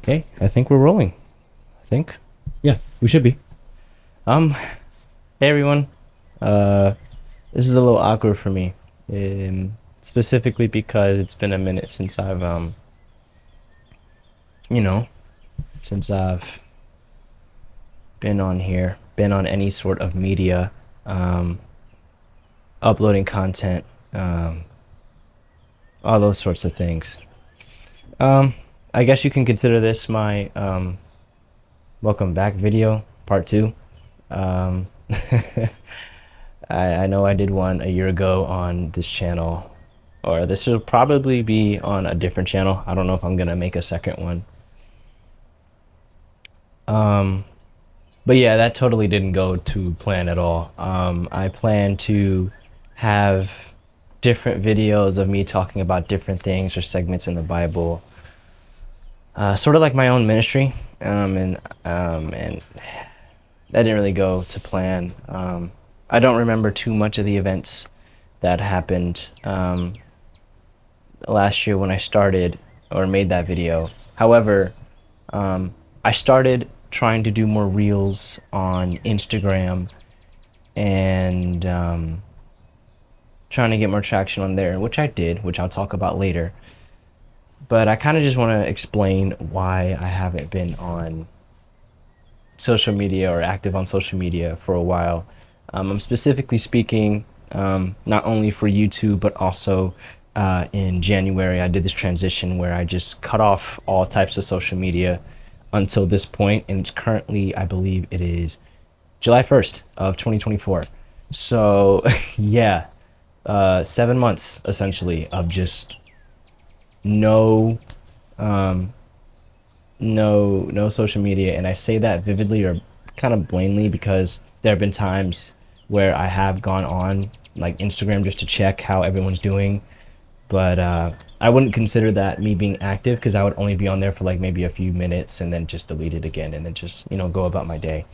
Okay, I think we're rolling. I think. Yeah, we should be. Hey everyone. Uh, this is a little awkward for me. Specifically because it's been a minute since I've you know, since I've been on here, been on any sort of media, um, uploading content, um, all those sorts of things. Um, I guess you can consider this my welcome back video, part two. Um, I know I did one a year ago on this channel, or this will probably be on a different channel. I don't know if I'm gonna make a second one. Um, but yeah, that totally didn't go to plan at all. I plan to have different videos of me talking about different things or segments in the Bible, sort of like my own ministry. And that didn't really go to plan. I don't remember too much of the events that happened last year when I started or made that video. However, I started trying to do more reels on Instagram and trying to get more traction on there, which I did, which I'll talk about later. But I kind of just want to explain why I haven't been on social media or active on social media for a while. I'm specifically speaking not only for YouTube, but also in January, I did this transition where I just cut off all types of social media until this point, and it's currently, I believe it is July 1st of 2024. So yeah, 7 months essentially of just no no social media. And I say that vividly or kind of blatantly because there have been times where I have gone on like Instagram just to check how everyone's doing, but I wouldn't consider that me being active because I would only be on there for like maybe a few minutes and then just delete it again and then just go about my day.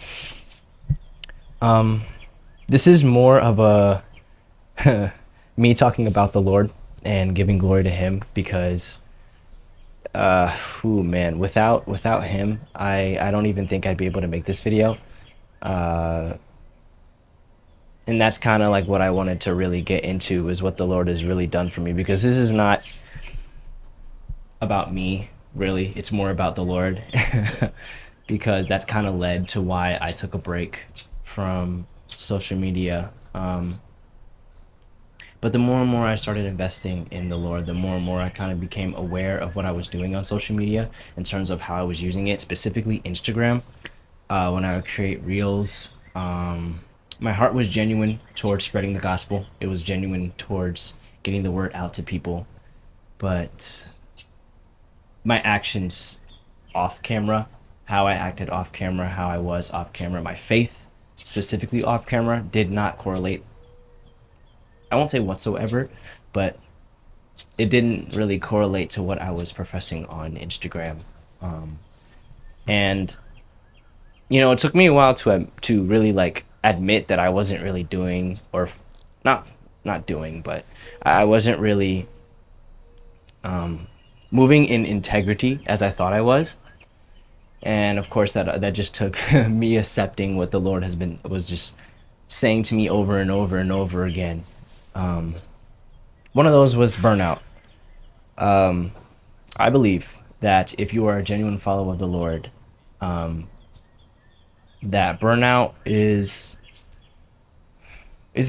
This is more of a me talking about the Lord and giving glory to him because man, without him, I don't even think I'd be able to make this video. And that's kind of like what I wanted to really get into, is what the Lord has really done for me, because this is not about me really, it's more about the Lord. Because that's kind of led to why I took a break from social media. But the more and more I started investing in the Lord, the more and more I kind of became aware of what I was doing on social media in terms of how I was using it, specifically Instagram. When I would create reels, my heart was genuine towards spreading the gospel. It was genuine towards getting the word out to people. But my actions off camera, how I acted off camera, how I was off camera, my faith specifically off camera did not correlate. I won't say whatsoever, but it didn't really correlate to what I was professing on Instagram. And it took me a while to really like admit that I wasn't really doing, or not doing, but I wasn't really moving in integrity as I thought I was. And of course that just took me accepting what the Lord was just saying to me over and over and over again. One of those was burnout. I believe that if you are a genuine follower of the Lord, that burnout is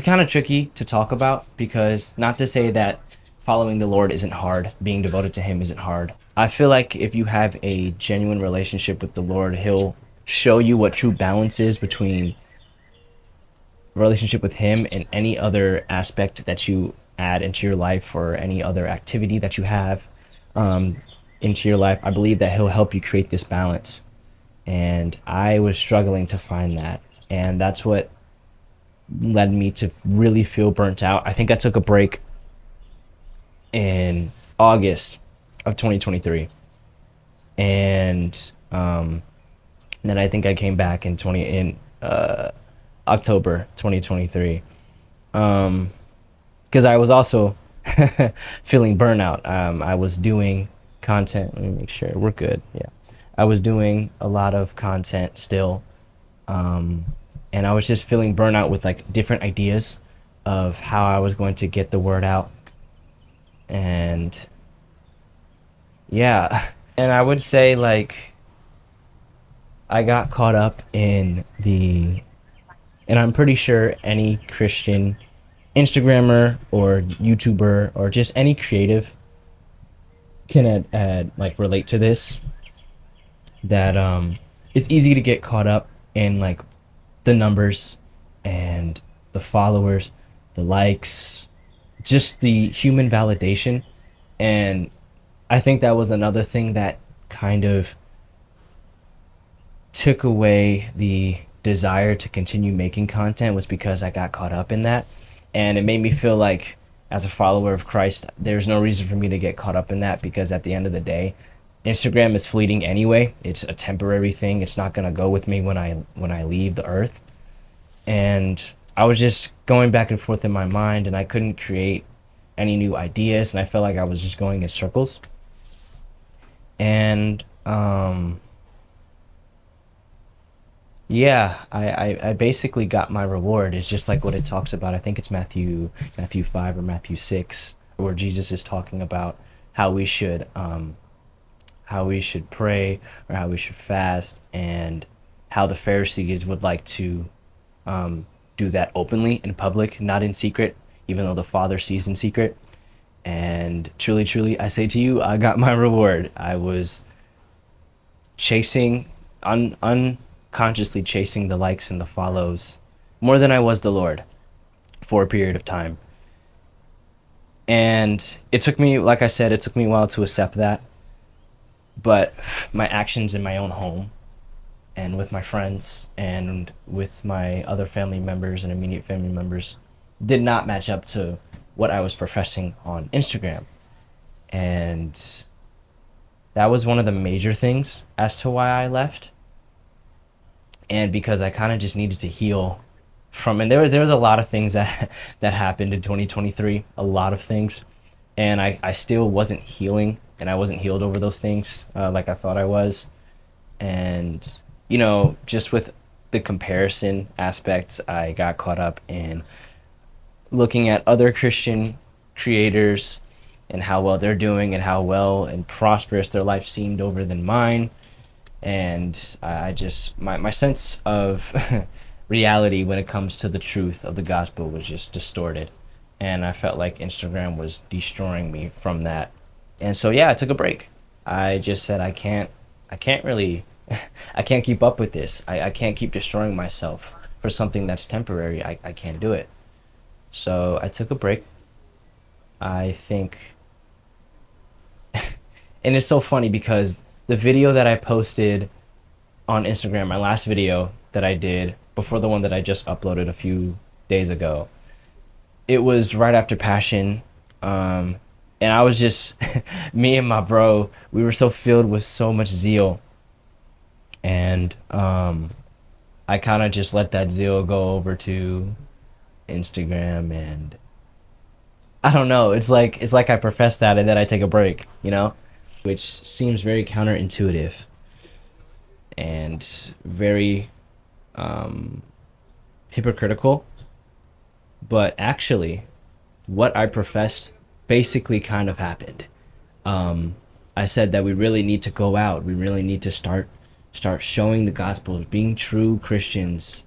kind of tricky to talk about, because not to say that following the Lord isn't hard, being devoted to him isn't hard. I feel like if you have a genuine relationship with the Lord, he'll show you what true balance is between relationship with him and any other aspect that you add into your life, or any other activity that you have into your life. I believe that he'll help you create this balance, and I was struggling to find that, and that's what led me to really feel burnt out. I think I took a break in August of 2023, and then I think I came back in October 2023, because I was also feeling burnout. I was doing content. Let me make sure we're good. Yeah, I was doing a lot of content still, and I was just feeling burnout with like different ideas of how I was going to get the word out. And yeah, and I would say like I got caught up in the, and I'm pretty sure any Christian Instagrammer or YouTuber or just any creative can like relate to this, that it's easy to get caught up in like the numbers and the followers, the likes, just the human validation. And I think that was another thing that kind of took away the desire to continue making content, was because I got caught up in that. And it made me feel like, as a follower of Christ, there's no reason for me to get caught up in that, because at the end of the day, Instagram is fleeting anyway. It's a temporary thing. It's not going to go with me when I leave the earth. And I was just going back and forth in my mind, and I couldn't create any new ideas, and I felt like I was just going in circles. And yeah, I basically got my reward. It's just like what it talks about. I think it's Matthew 5 or Matthew 6, where Jesus is talking about how we should pray, or how we should fast, and how the Pharisees would like to do that openly in public, not in secret, even though the Father sees in secret. And truly, truly, I say to you, I got my reward. I was chasing, unconsciously chasing the likes and the follows more than I was the Lord for a period of time. And it took me, like I said, it took me a while to accept that. But my actions in my own home, and with my friends, and with my other family members and immediate family members, did not match up to what I was professing on Instagram. And that was one of the major things as to why I left. And because I kind of just needed to heal from, and there was a lot of things that that happened in 2023, a lot of things. And I still wasn't healing, and I wasn't healed over those things like I thought I was. And, just with the comparison aspects, I got caught up in looking at other Christian creators and how well they're doing, and how well and prosperous their life seemed over than mine. And I just, my sense of reality when it comes to the truth of the gospel was just distorted. And I felt like Instagram was destroying me from that. And so, yeah, I took a break. I just said, I can't really, I can't keep up with this. I can't keep destroying myself for something that's temporary. I can't do it. So I took a break. I think, and it's so funny because the video that I posted on Instagram, my last video that I did before the one that I just uploaded a few days ago, it was right after Passion. And I was just, me and my bro, we were so filled with so much zeal. And I kind of just let that zeal go over to Instagram. And I don't know, it's like I profess that and then I take a break, which seems very counterintuitive and very hypocritical. But actually, what I professed basically kind of happened. I said that we really need to go out. We really need to start showing the gospel, being true Christians.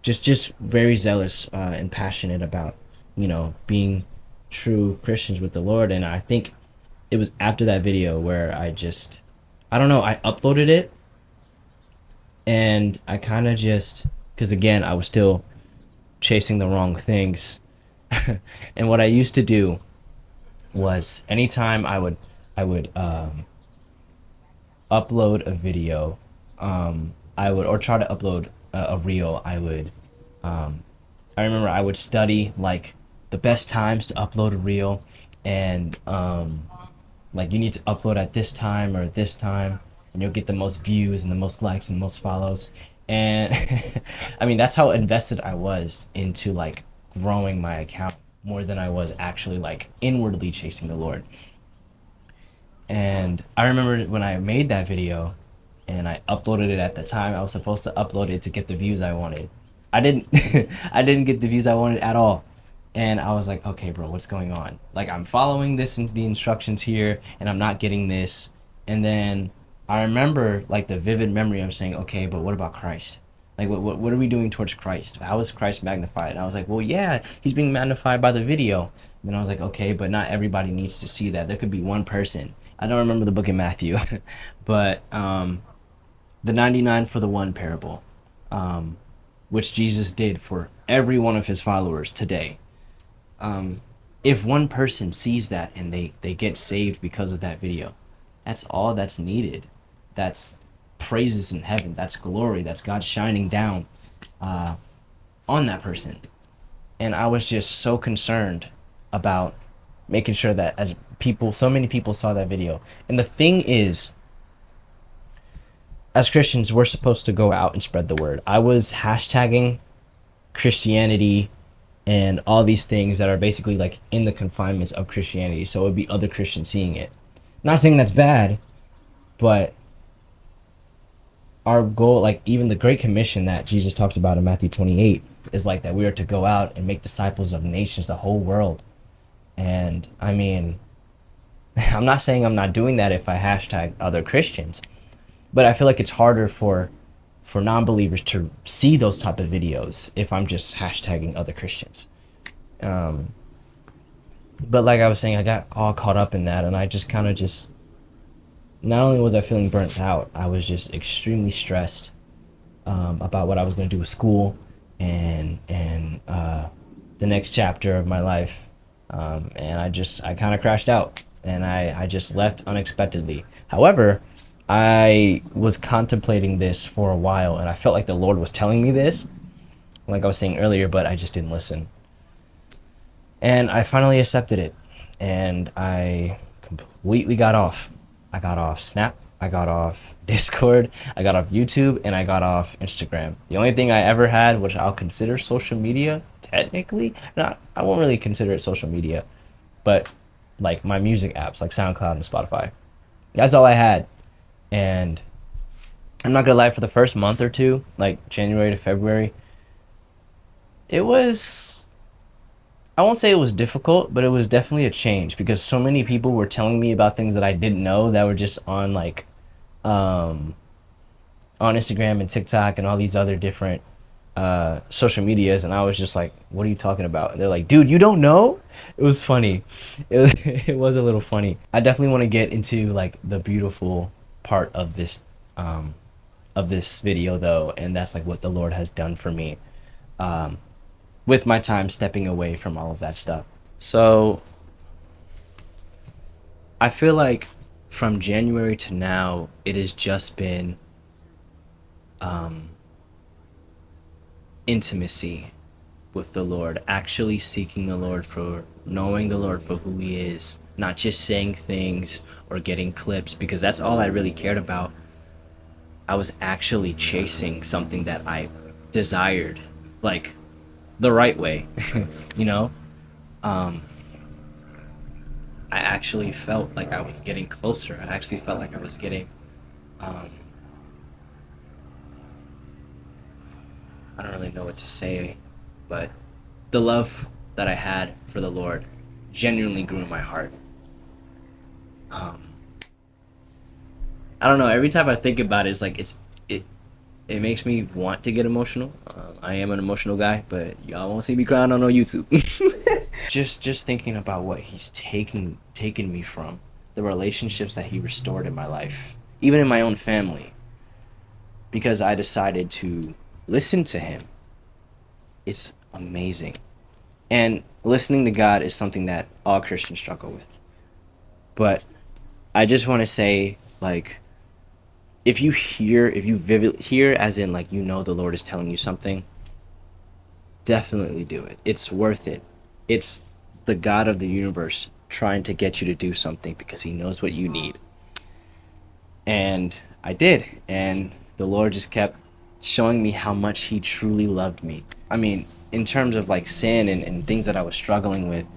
Just very zealous and passionate about being true Christians with the Lord. And I think it was after that video where I don't know, I uploaded it, and I kind of just, because again, I was still chasing the wrong things. And what I used to do was, anytime I would upload a video, I would, or try to upload a reel, I remember I would study like the best times to upload a reel, and like you need to upload at this time or at this time, and you'll get the most views and the most likes and the most follows. And I mean, that's how invested I was into like growing my account, more than I was actually like inwardly chasing the Lord. And I remember when I made that video, and I uploaded it at the time I was supposed to upload it to get the views I wanted. I didn't I didn't get the views I wanted at all. And I was like, okay, bro, what's going on? Like, I'm following this into the instructions here, and I'm not getting this. And then I remember, like, the vivid memory of saying, okay, but what about Christ? Like, what are we doing towards Christ? How is Christ magnified? And I was like, well, yeah, he's being magnified by the video. And then I was like, okay, but not everybody needs to see that. There could be one person. I don't remember the book of Matthew, but the 99 for the one parable, which Jesus did for every one of his followers today. If one person sees that and they get saved because of that video, that's all that's needed. That's praises in heaven. That's glory. That's God shining down on that person. And I was just so concerned about making sure that as people, so many people saw that video. And the thing is, as Christians, we're supposed to go out and spread the word. I was hashtagging Christianity and all these things that are basically like in the confinements of Christianity. So it would be other Christians seeing it. Not saying that's bad, but our goal, like even the Great Commission that Jesus talks about in Matthew 28, is like that we are to go out and make disciples of nations, the whole world. And I mean, I'm not saying I'm not doing that if I hashtag other Christians, but I feel like it's harder for non-believers to see those type of videos if I'm just hashtagging other Christians. But like I was saying, I got all caught up in that, and I just kind of just, not only was I feeling burnt out, I was just extremely stressed about what I was going to do with school and the next chapter of my life. And I kind of crashed out, and I just left unexpectedly. However, I was contemplating this for a while, and I felt like the Lord was telling me this, like I was saying earlier, but I just didn't listen. And I finally accepted it, and I completely got off. I got off Snap, I got off Discord, I got off YouTube, and I got off Instagram. The only thing I ever had, which I'll consider social media, technically, not, I won't really consider it social media, but like my music apps, like SoundCloud and Spotify. That's all I had. And I'm not gonna lie, for the first month or two, like January to February, it was, I won't say it was difficult, but it was definitely a change because so many people were telling me about things that I didn't know that were just on like on Instagram and TikTok and all these other different social medias, and I was just like, what are you talking about? And they're like, dude, you don't know? It was funny. It was a little funny. I definitely want to get into like the beautiful part of this video though, and that's like what the Lord has done for me with my time stepping away from all of that stuff. So I feel like from January to now, it has just been intimacy with the Lord, actually seeking the Lord, for knowing the Lord for who he is, not just saying things or getting clips, because that's all I really cared about. I was actually chasing something that I desired, like the right way, you know? I actually felt like I was getting closer. I actually felt like I was getting, I don't really know what to say, but the love that I had for the Lord genuinely grew in my heart. I don't know. Every time I think about it, it's like it makes me want to get emotional. I am an emotional guy, but y'all won't see me crying on no YouTube. just thinking about what he's taken me from, the relationships that he restored in my life, even in my own family, because I decided to listen to him. It's amazing. And listening to God is something that all Christians struggle with. But I just want to say, like, if you vividly hear, as in like, you know, the Lord is telling you something, definitely do it. It's worth it. It's the God of the universe trying to get you to do something because he knows what you need. And I did. And the Lord just kept showing me how much he truly loved me. I mean, in terms of like sin and things that I was struggling with,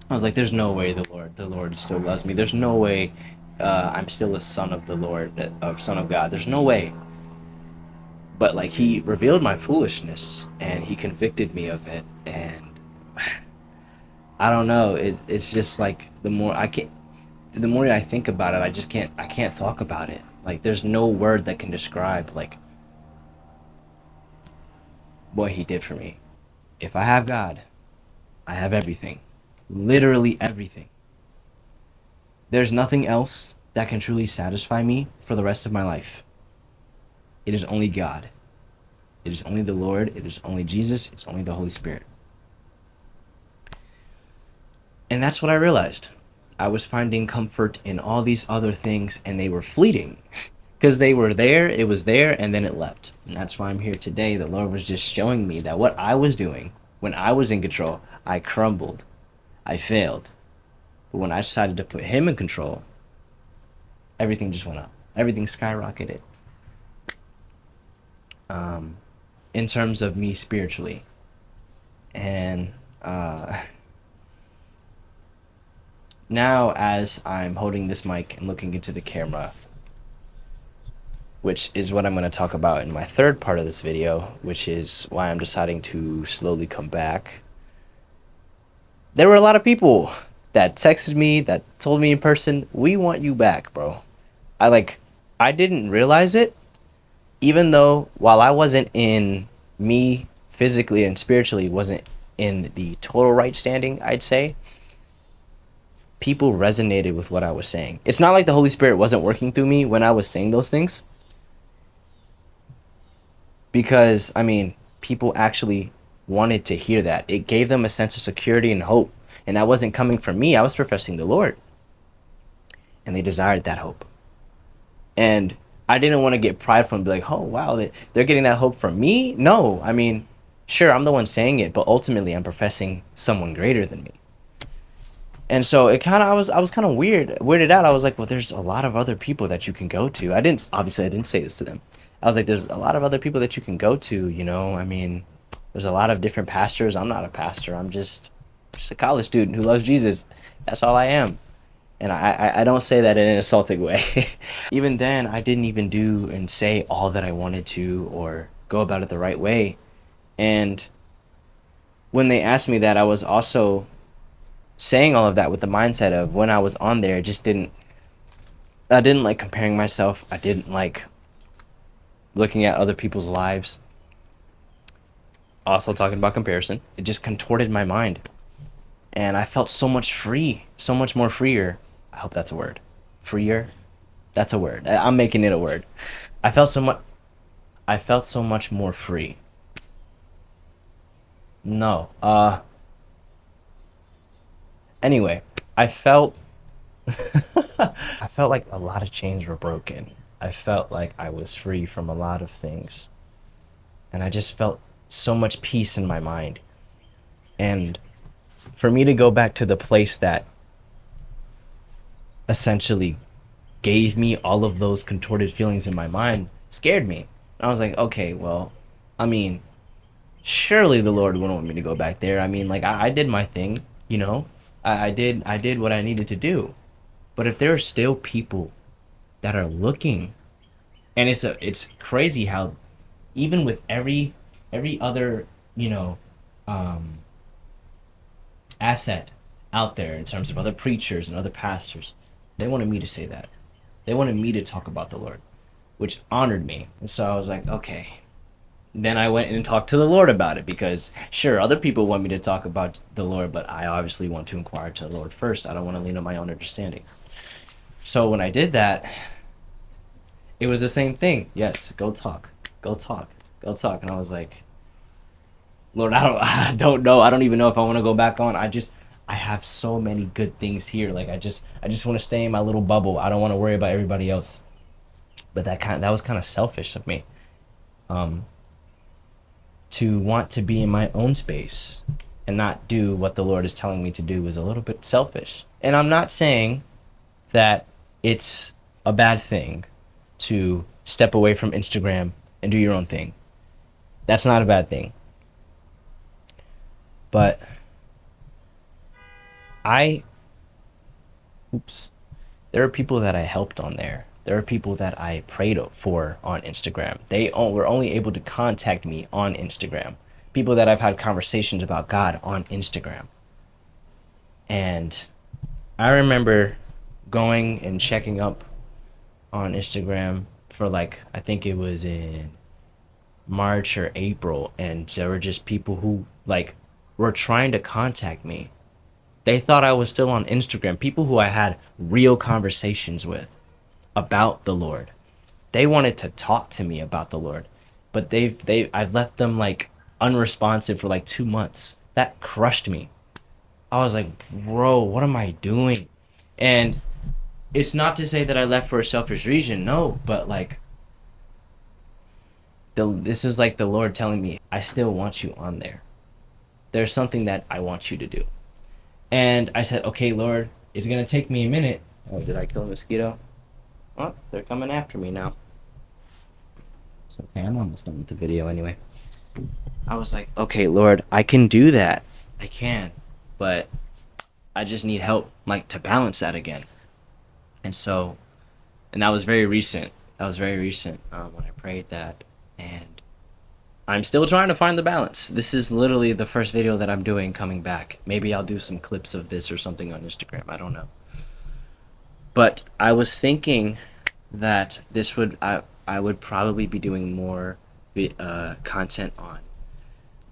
I was like, there's no way the Lord still loves me. There's no way I'm still a son of the Lord, of son of God. There's no way. But like he revealed my foolishness and he convicted me of it, and I don't know. It's just like the more I think about it, I can't talk about it. Like there's no word that can describe like what he did for me. If I have God, I have everything. Literally everything. There's nothing else that can truly satisfy me for the rest of my life. It is only God. It is only the Lord. It is only Jesus. It's only the Holy Spirit. And that's what I realized. I was finding comfort in all these other things, and they were fleeting because they were there, it was there, and then it left. And that's why I'm here today. The Lord was just showing me that what I was doing when I was in control, I crumbled, I failed. But when I decided to put Him in control, everything just went up. Everything skyrocketed. In terms of me spiritually. And now, as I'm holding this mic and looking into the camera, which is what I'm going to talk about in my third part of this video, which is why I'm deciding to slowly come back. There were a lot of people that texted me, that told me in person, we want you back, bro. I didn't realize it, even though while I wasn't in, me physically and spiritually wasn't in the total right standing, I'd say, people resonated with what I was saying. It's not like the Holy Spirit wasn't working through me when I was saying those things. Because, I mean, people actually wanted to hear that. It gave them a sense of security and hope. And that wasn't coming from me. I was professing the Lord. And they desired that hope. And I didn't want to get prideful and be like, oh, wow, they're getting that hope from me? No, I mean, sure, I'm the one saying it, but ultimately I'm professing someone greater than me. And so I was kind of weirded out. I was like, well, there's a lot of other people that you can go to. I didn't say this to them. I was like, there's a lot of other people that you can go to, you know? I mean, there's a lot of different pastors. I'm not a pastor. I'm just a college student who loves Jesus. That's all I am. And I don't say that in an insulting way. Even then, I didn't even do and say all that I wanted to or go about it the right way. And when they asked me that, I was also saying all of that with the mindset of when I was on there, I didn't like comparing myself. I didn't like looking at other people's lives. Also talking about comparison. It just contorted my mind. And I felt so much free, so much more freer. I hope that's a word. Freer? That's a word. I'm making it a word. I felt so much more free. No. Anyway, I felt I felt like a lot of chains were broken. I felt like I was free from a lot of things. And I just felt so much peace in my mind. And for me to go back to the place that essentially gave me all of those contorted feelings in my mind scared me. And I was like, okay, well, I mean, surely the Lord wouldn't want me to go back there. I mean, like I did my thing, you know? I did what I needed to do. But if there are still people that are looking, and it's crazy how even with every other, you know, um asset out there in terms of other preachers and other pastors, they wanted me to say that. They wanted me to talk about the Lord, which honored me. And so I was like, okay. Then I went and talked to the Lord about it because, sure, other people want me to talk about the Lord, but I obviously want to inquire to the Lord first. I don't want to lean on my own understanding. So when I did that, it was the same thing. Yes, go talk, go talk, go talk. And I was like, Lord, I don't know. I don't even know if I want to go back on. I have so many good things here. Like I just want to stay in my little bubble. I don't want to worry about everybody else. But that was kind of selfish of me. To want to be in my own space and not do what the Lord is telling me to do is a little bit selfish. And I'm not saying that it's a bad thing to step away from Instagram and do your own thing. That's not a bad thing. But I There are people that I helped on there. There are people that I prayed for on Instagram. They were only able to contact me on Instagram. People that I've had conversations about God on Instagram. And I remember going and checking up on Instagram for like, I think it was in March or April, and there were just people who like were trying to contact me. They thought I was still on Instagram. People who I had real conversations with about the Lord. They wanted to talk to me about the Lord, but I've left them like unresponsive for like 2 months. That crushed me. I was like, bro, what am I doing? And it's not to say that I left for a selfish reason, no, but like this is like the Lord telling me, I still want you on there. There's something that I want you to do. And I said, okay, Lord, it's gonna take me a minute. Oh, did I kill a mosquito? Oh, they're coming after me now. It's okay, I'm almost done with the video anyway. I was like, okay, Lord, I can do that. I can. But I just need help, like, to balance that again. And so, and that was very recent. When I prayed that. And I'm still trying to find the balance. This is literally the first video that I'm doing coming back. Maybe I'll do some clips of this or something on Instagram. I don't know. But I was thinking that I would probably be doing more content on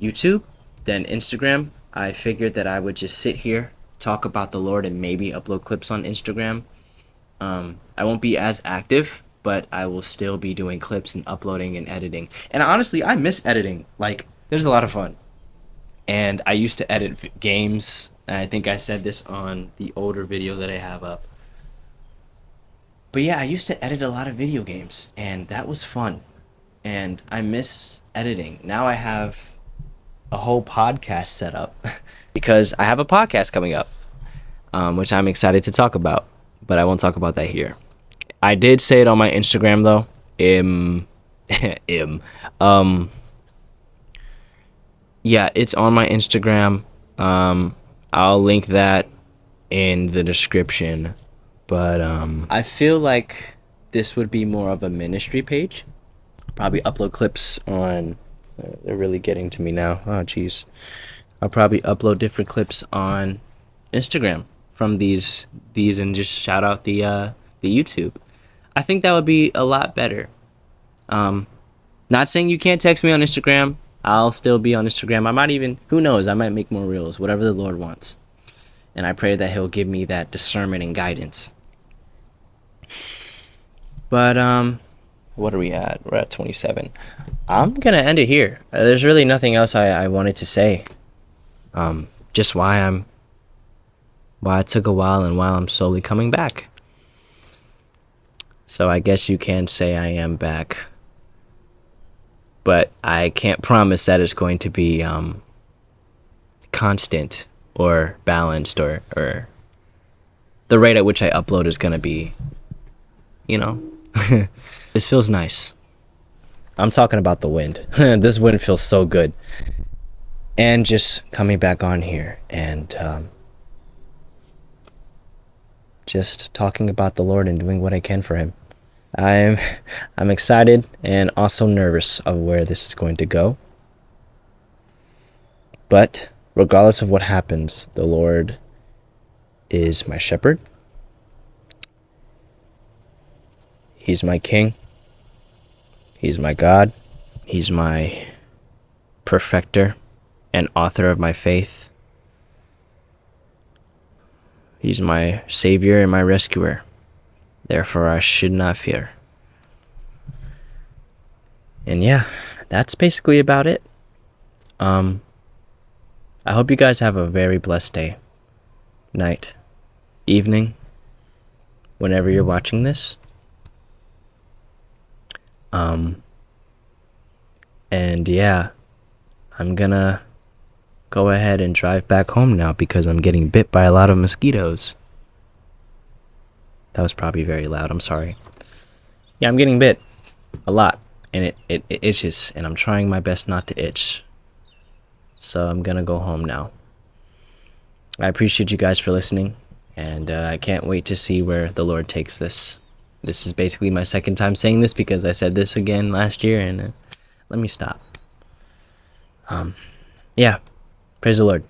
YouTube than Instagram. I figured that I would just sit here, talk about the Lord, and maybe upload clips on Instagram. I won't be as active, but I will still be doing clips and uploading and editing. And honestly, I miss editing. Like, there's a lot of fun. And I used to edit games. And I think I said this on the older video that I have up. But yeah, I used to edit a lot of video games, and that was fun. And I miss editing. Now I have a whole podcast set up because I have a podcast coming up, which I'm excited to talk about, but I won't talk about that here. I did say it on my Instagram though. Yeah, it's on my Instagram. I'll link that in the description. But I feel like this would be more of a ministry page. Probably upload clips on. They're really getting to me now. Oh, jeez. I'll probably upload different clips on Instagram from these and just shout out the YouTube. I think that would be a lot better. Not saying you can't text me on Instagram. I'll still be on Instagram. I might even, who knows, I might make more reels, whatever the Lord wants. And I pray that he'll give me that discernment and guidance. But what are we at? We're at 27. I'm gonna end it here. There's really nothing else I wanted to say. Just why it took a while and why I'm slowly coming back. So I guess you can say I am back, but I can't promise that it's going to be constant or balanced or the rate at which I upload is gonna be, you know. This feels nice. I'm talking about the wind. This wind feels so good. And just coming back on here and just talking about the Lord and doing what I can for him. I'm excited and also nervous of where this is going to go. But regardless of what happens, the Lord is my shepherd. He's my king. He's my God. He's my perfecter and author of my faith. He's my savior and my rescuer. Therefore, I should not fear. And yeah, that's basically about it. I hope you guys have a very blessed day, night, evening, whenever you're watching this. And yeah, I'm gonna go ahead and drive back home now because I'm getting bit by a lot of mosquitoes. That was probably very loud. I'm sorry. Yeah, I'm getting bit a lot, and it itches, and I'm trying my best not to itch. So I'm gonna go home now. I appreciate you guys for listening, and I can't wait to see where the Lord takes this. This is basically my second time saying this because I said this again last year, and let me stop. Yeah, praise the Lord.